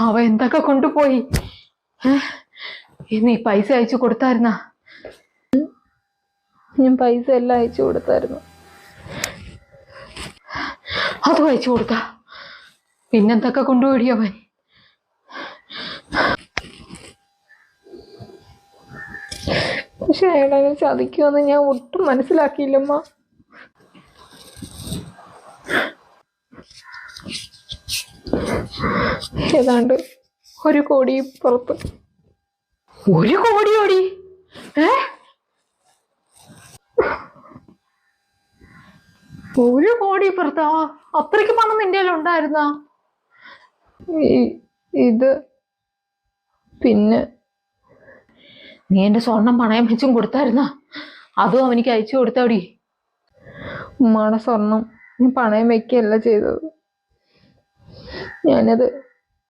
അവ എന്തൊക്കെ കൊണ്ടുപോയി? നീ പൈസ അയച്ചു കൊടുത്തായിരുന്നാ? ഞാൻ പൈസ എല്ലാം അയച്ചു കൊടുത്തായിരുന്നു. അതും അയച്ചു കൊടുത്ത? പിന്നെന്തൊക്കെ കൊണ്ടുപോയി അവൻ? പക്ഷെ അയാളെ ചതിക്കുമെന്ന് ഞാൻ ഒട്ടും മനസ്സിലാക്കിയില്ലമ്മ. ഏതാണ്ട് 1 കോടി പുറത്ത്. 1 കോടിയോടി? 1 കോടി പുറത്താ? അത്രയ്ക്ക് പണം നിന്റെ ഉണ്ടായിരുന്ന? ഇത് പിന്നെ നീ എന്റെ സ്വർണം പണയം വെച്ചും കൊടുത്തായിരുന്ന? അതും അവനിക്ക് അയച്ചു കൊടുത്തോടി? ഉമ്മാടെ സ്വർണം ഞാൻ പണയം വെക്കുകയല്ല ചെയ്തത്. ഞാനത്